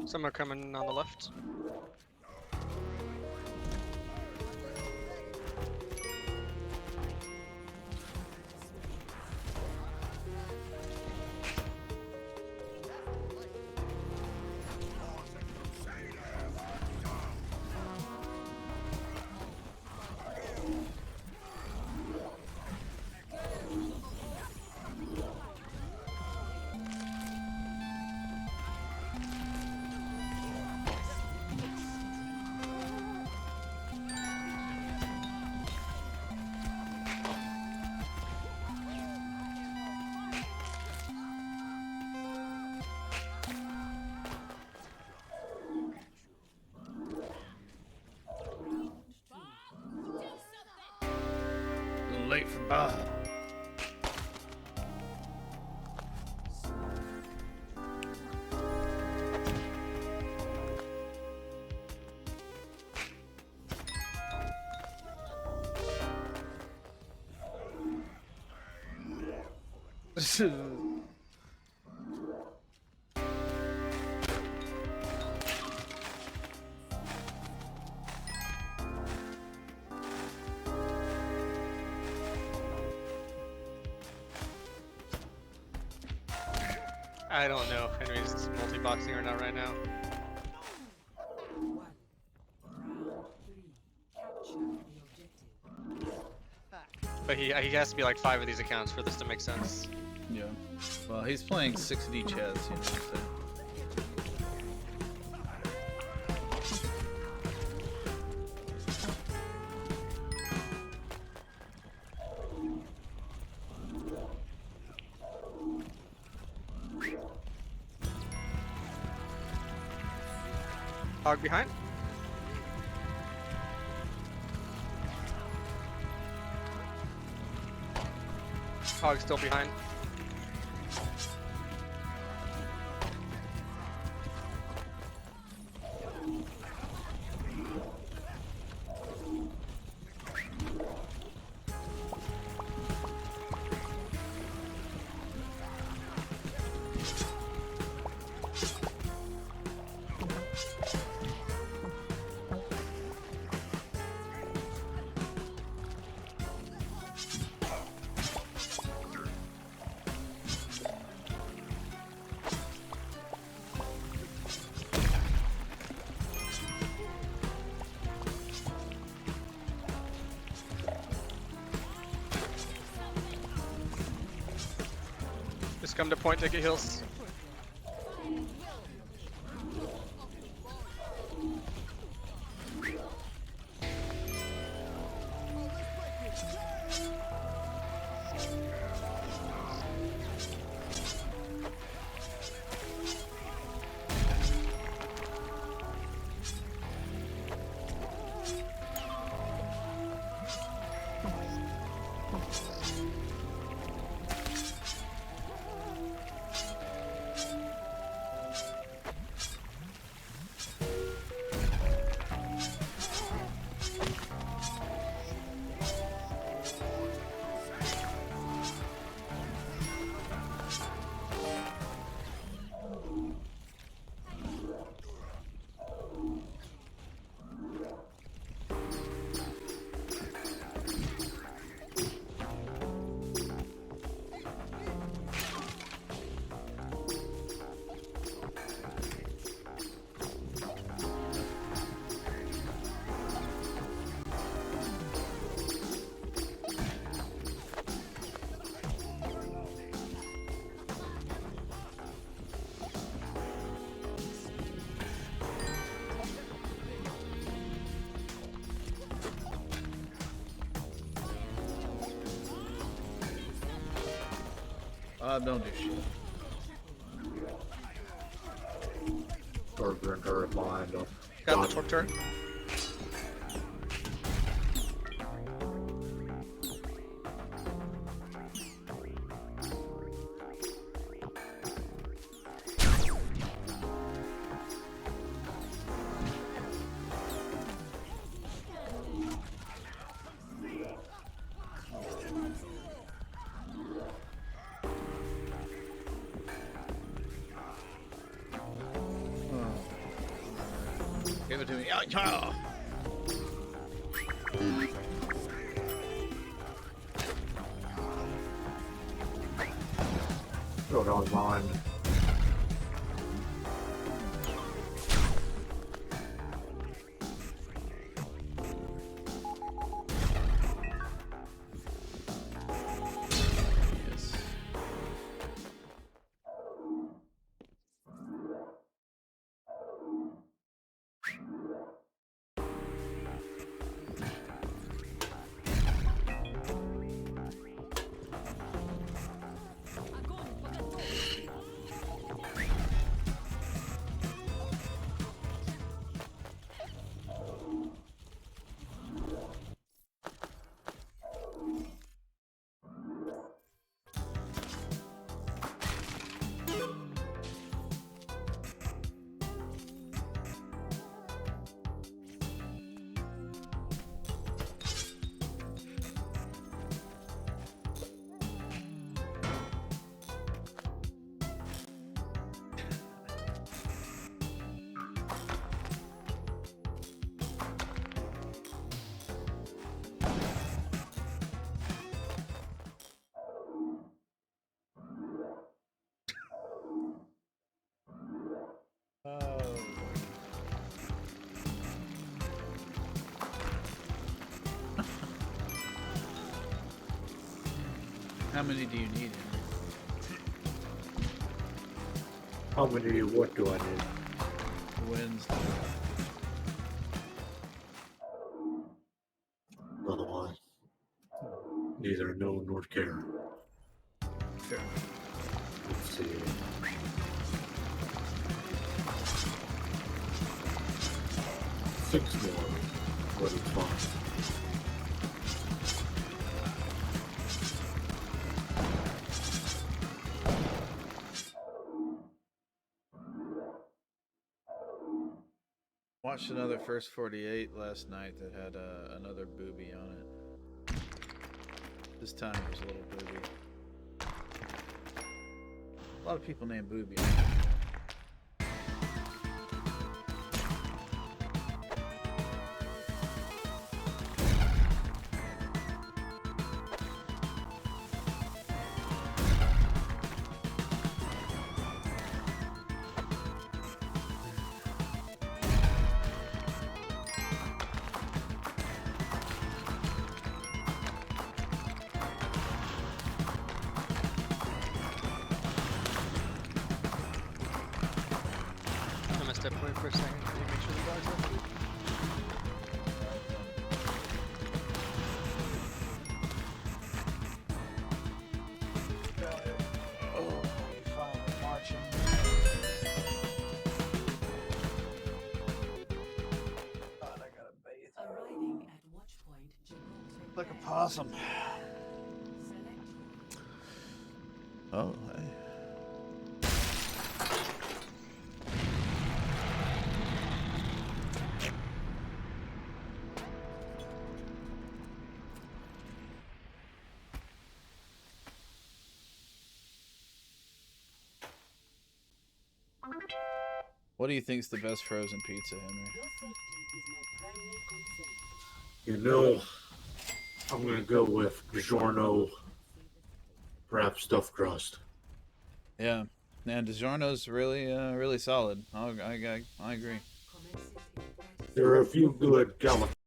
Some are coming on the left. A little late for Baja. I don't know if Henry's multi-boxing or not right now. But he has to be like 5 of these accounts for this to make sense. Yeah. Well, he's playing 6 of each has, you know, so. Hog behind. Hog still behind. Just come to point, take your heals. Don't do shit. Torque turret behind us. Got the torque turret. to me. Oh. Throw it on mine. Yes. How many do you need? How many? What do I need? Wins. Otherwise, neither know nor care. Fair. Let's see. Six more. What is fine. Watched another First 48 last night that had another booby on it. This time it was a little booby. A lot of people named Booby. I'm gonna step away for a second. Can you make sure the dog's up? Oh, finally marching. God, I gotta bathe. Arriving at Watchpoint Gibraltar. Like a possum. Select Oh, hey. What do you think's the best frozen pizza, Henry? your safety is my primary concern. You know, I'm gonna go with DiGiorno wrap stuffed crust. Yeah, and DiGiorno's really, really solid. I agree. Commences in 30 There are a few good California